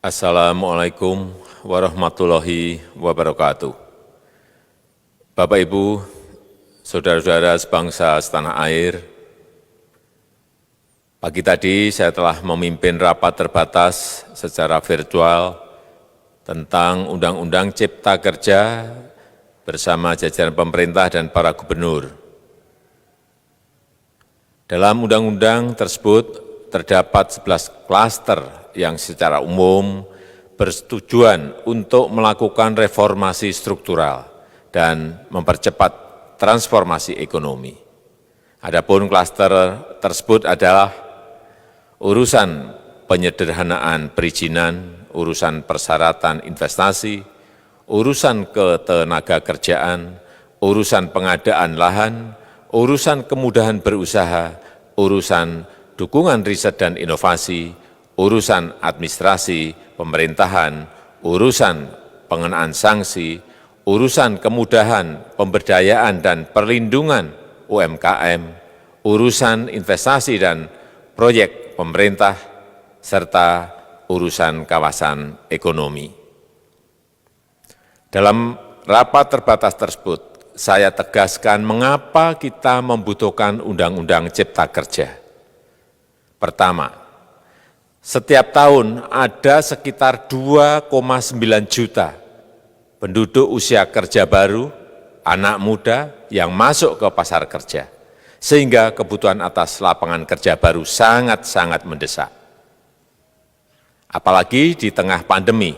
Assalamualaikum warahmatullahi wabarakatuh. Bapak, Ibu, saudara-saudara sebangsa setanah air, pagi tadi saya telah memimpin rapat terbatas secara virtual tentang Undang-Undang Cipta Kerja bersama jajaran pemerintah dan para gubernur. Dalam undang-undang tersebut terdapat 11 klaster yang secara umum bertujuan untuk melakukan reformasi struktural dan mempercepat transformasi ekonomi. Adapun klaster tersebut adalah urusan penyederhanaan perizinan, urusan persyaratan investasi, urusan ketenagakerjaan, urusan pengadaan lahan, urusan kemudahan berusaha, urusan dukungan riset dan inovasi, urusan administrasi pemerintahan, urusan pengenaan sanksi, urusan kemudahan pemberdayaan dan perlindungan UMKM, urusan investasi dan proyek pemerintah, serta urusan kawasan ekonomi. Dalam rapat terbatas tersebut, saya tegaskan mengapa kita membutuhkan Undang-Undang Cipta Kerja. Pertama, setiap tahun ada sekitar 2,9 juta penduduk usia kerja baru, anak muda yang masuk ke pasar kerja, sehingga kebutuhan atas lapangan kerja baru sangat-sangat mendesak. Apalagi di tengah pandemi,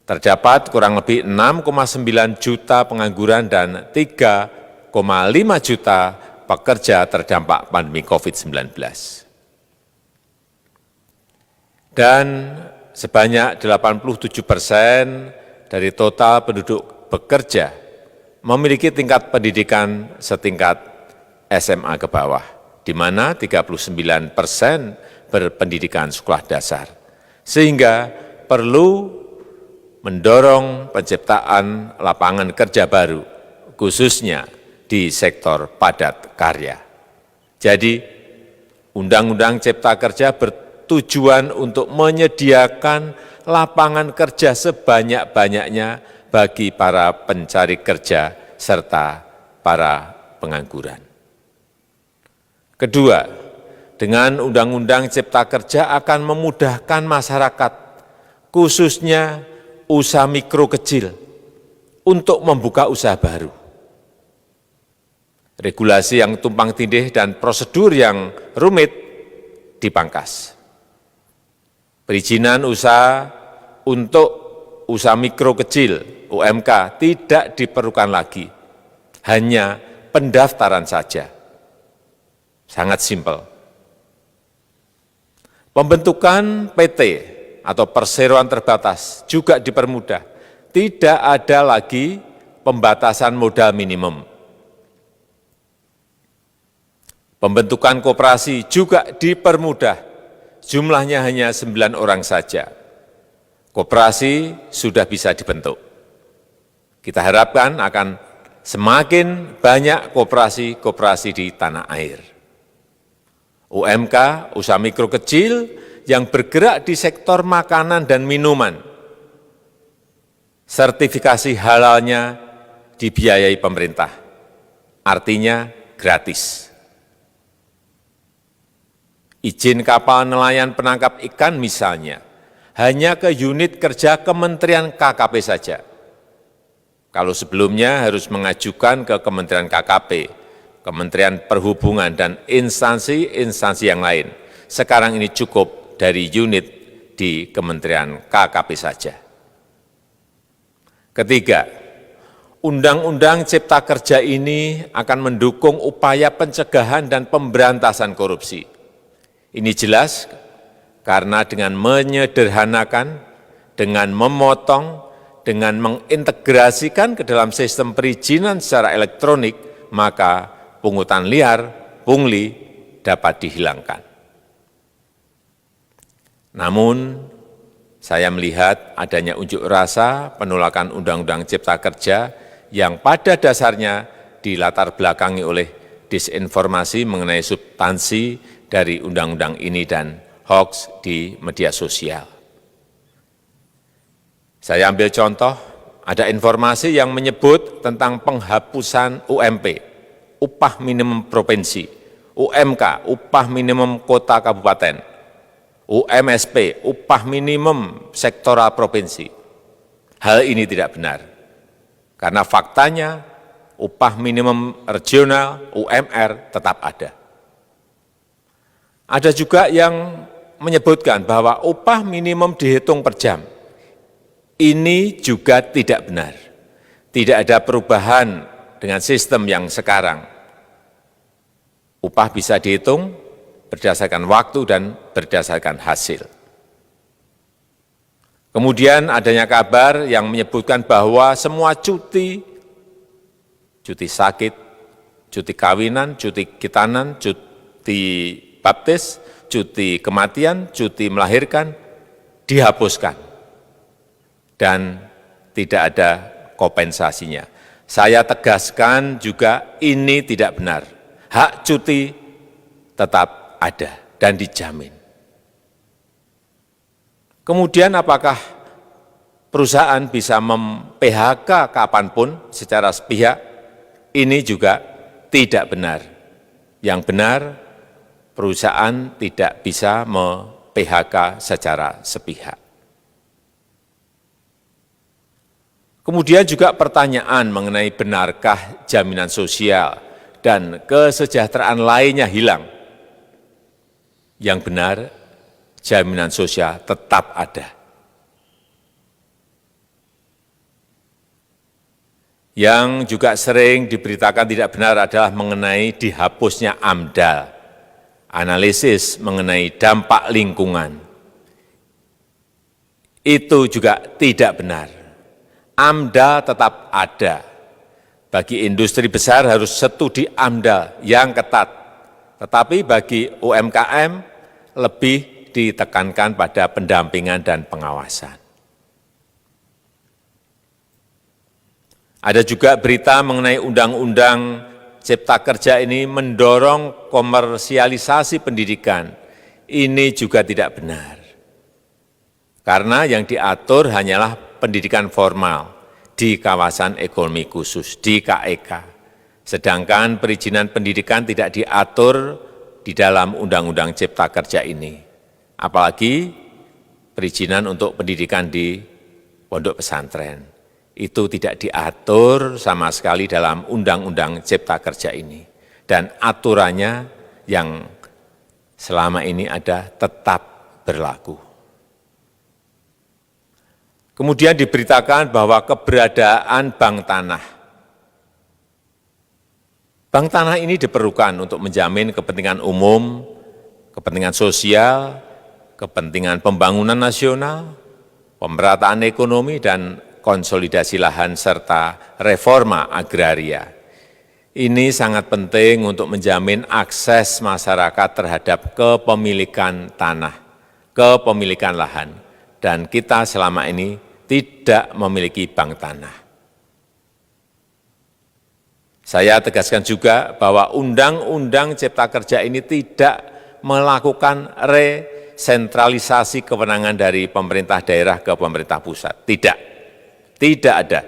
terdapat kurang lebih 6,9 juta pengangguran dan 3,5 juta pekerja terdampak pandemi COVID-19. Dan sebanyak 87% dari total penduduk bekerja memiliki tingkat pendidikan setingkat SMA ke bawah, di mana 39% berpendidikan sekolah dasar, sehingga perlu mendorong penciptaan lapangan kerja baru, khususnya di sektor padat karya. Jadi, Undang-Undang Cipta Kerja bertujuan untuk menyediakan lapangan kerja sebanyak-banyaknya bagi para pencari kerja serta para pengangguran. Kedua, dengan Undang-Undang Cipta Kerja akan memudahkan masyarakat, khususnya usaha mikro kecil, untuk membuka usaha baru. Regulasi yang tumpang tindih dan prosedur yang rumit dipangkas. Perizinan usaha untuk usaha mikro kecil UMK tidak diperlukan lagi, hanya pendaftaran saja. Sangat simpel. Pembentukan PT atau perseroan terbatas juga dipermudah. Tidak ada lagi pembatasan modal minimum. Pembentukan koperasi juga dipermudah. Jumlahnya hanya 9 orang saja. Koperasi sudah bisa dibentuk. Kita harapkan akan semakin banyak koperasi-koperasi di tanah air. UMK, usaha mikro kecil yang bergerak di sektor makanan dan minuman, sertifikasi halalnya dibiayai pemerintah, artinya gratis. Izin kapal nelayan penangkap ikan misalnya, hanya ke unit kerja Kementerian KKP saja. Kalau sebelumnya harus mengajukan ke Kementerian KKP, Kementerian Perhubungan, dan instansi-instansi yang lain. Sekarang ini cukup dari unit di Kementerian KKP saja. Ketiga, Undang-Undang Cipta Kerja ini akan mendukung upaya pencegahan dan pemberantasan korupsi. Ini jelas karena dengan menyederhanakan, dengan memotong, dengan mengintegrasikan ke dalam sistem perizinan secara elektronik, maka pungutan liar, pungli dapat dihilangkan. Namun, saya melihat adanya unjuk rasa penolakan Undang-Undang Cipta Kerja yang pada dasarnya dilatar belakangi oleh disinformasi mengenai substansi dari undang-undang ini dan hoax di media sosial. Saya ambil contoh, ada informasi yang menyebut tentang penghapusan UMP, upah minimum provinsi, UMK, upah minimum kota kabupaten, UMSP, upah minimum sektoral provinsi. Hal ini tidak benar, karena faktanya upah minimum regional, UMR, tetap ada. Ada juga yang menyebutkan bahwa upah minimum dihitung per jam. Ini juga tidak benar. Tidak ada perubahan dengan sistem yang sekarang. Upah bisa dihitung berdasarkan waktu dan berdasarkan hasil. Kemudian adanya kabar yang menyebutkan bahwa semua cuti sakit, cuti kawinan, cuti khitanan, cuti baptis, cuti kematian, cuti melahirkan, dihapuskan. Dan tidak ada kompensasinya. Saya tegaskan juga ini tidak benar. Hak cuti tetap ada dan dijamin. Kemudian apakah perusahaan bisa mem-PHK kapanpun secara sepihak? Ini juga tidak benar. Yang benar, perusahaan tidak bisa me-PHK secara sepihak. Kemudian juga pertanyaan mengenai benarkah jaminan sosial dan kesejahteraan lainnya hilang. Yang benar, jaminan sosial tetap ada. Yang juga sering diberitakan tidak benar adalah mengenai dihapusnya AMDAL, analisis mengenai dampak lingkungan. Itu juga tidak benar. AMDAL tetap ada. Bagi industri besar harus studi AMDAL yang ketat. Tetapi bagi UMKM lebih ditekankan pada pendampingan dan pengawasan. Ada juga berita mengenai Undang-Undang Cipta Kerja ini mendorong komersialisasi pendidikan. Ini juga tidak benar. Karena yang diatur hanyalah pendidikan formal di kawasan ekonomi khusus, di KEK. Sedangkan perizinan pendidikan tidak diatur di dalam Undang-Undang Cipta Kerja ini. Apalagi perizinan untuk pendidikan di pondok pesantren. Itu tidak diatur sama sekali dalam Undang-Undang Cipta Kerja ini. Dan aturannya yang selama ini ada tetap berlaku. Kemudian diberitakan bahwa keberadaan bank tanah. Bank tanah ini diperlukan untuk menjamin kepentingan umum, kepentingan sosial, kepentingan pembangunan nasional, pemerataan ekonomi, dan konsolidasi lahan serta reforma agraria. Ini sangat penting untuk menjamin akses masyarakat terhadap kepemilikan tanah, kepemilikan lahan, dan kita selama ini tidak memiliki bank tanah. Saya tegaskan juga bahwa Undang-Undang Cipta Kerja ini tidak melakukan resentralisasi kewenangan dari pemerintah daerah ke pemerintah pusat. Tidak ada.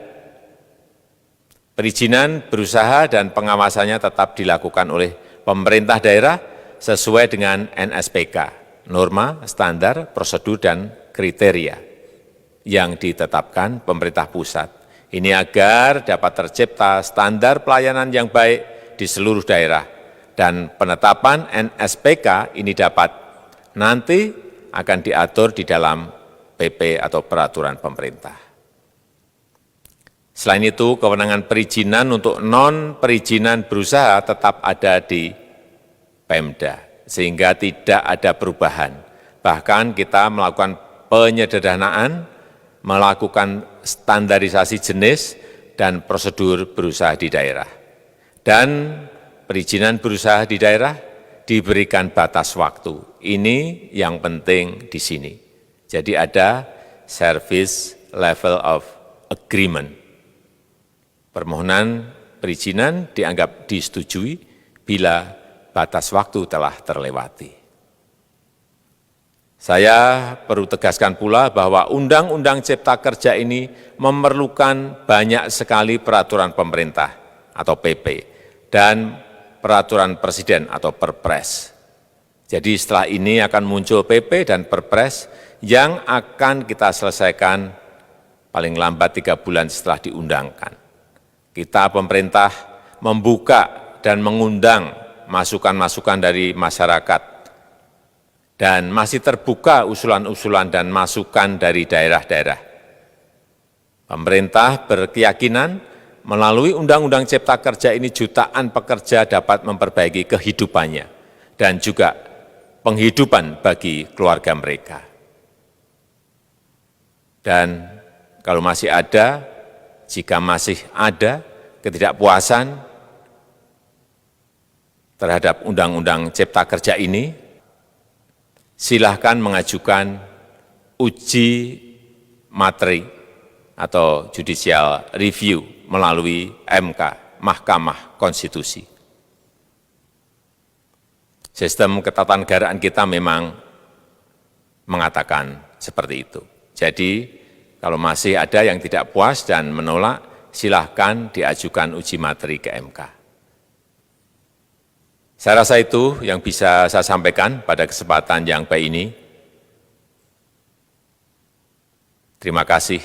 Perizinan berusaha dan pengawasannya tetap dilakukan oleh pemerintah daerah sesuai dengan NSPK, norma, standar, prosedur, dan kriteria yang ditetapkan pemerintah pusat. Ini agar dapat tercipta standar pelayanan yang baik di seluruh daerah, dan penetapan NSPK ini dapat nanti akan diatur di dalam PP atau peraturan pemerintah. Selain itu, kewenangan perizinan untuk non-perizinan berusaha tetap ada di Pemda, sehingga tidak ada perubahan. Bahkan kita melakukan penyederhanaan, melakukan standarisasi jenis dan prosedur berusaha di daerah. Dan perizinan berusaha di daerah diberikan batas waktu. Ini yang penting di sini. Jadi ada service level of agreement. Permohonan perizinan dianggap disetujui bila batas waktu telah terlewati. Saya perlu tegaskan pula bahwa Undang-Undang Cipta Kerja ini memerlukan banyak sekali peraturan pemerintah atau PP dan peraturan presiden atau Perpres. Jadi setelah ini akan muncul PP dan Perpres yang akan kita selesaikan paling lambat 3 bulan setelah diundangkan. Kita pemerintah membuka dan mengundang masukan-masukan dari masyarakat dan masih terbuka usulan-usulan dan masukan dari daerah-daerah. Pemerintah berkeyakinan melalui Undang-Undang Cipta Kerja ini jutaan pekerja dapat memperbaiki kehidupannya dan juga penghidupan bagi keluarga mereka. Dan kalau masih ada, jika masih ada ketidakpuasan terhadap Undang-Undang Cipta Kerja ini, silahkan mengajukan uji materi atau judicial review melalui MK, Mahkamah Konstitusi. Sistem ketatanegaraan kita memang mengatakan seperti itu. Jadi, kalau masih ada yang tidak puas dan menolak, silahkan diajukan uji materi ke MK. Saya rasa itu yang bisa saya sampaikan pada kesempatan yang baik ini. Terima kasih.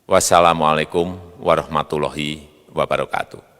Wassalamualaikum warahmatullahi wabarakatuh.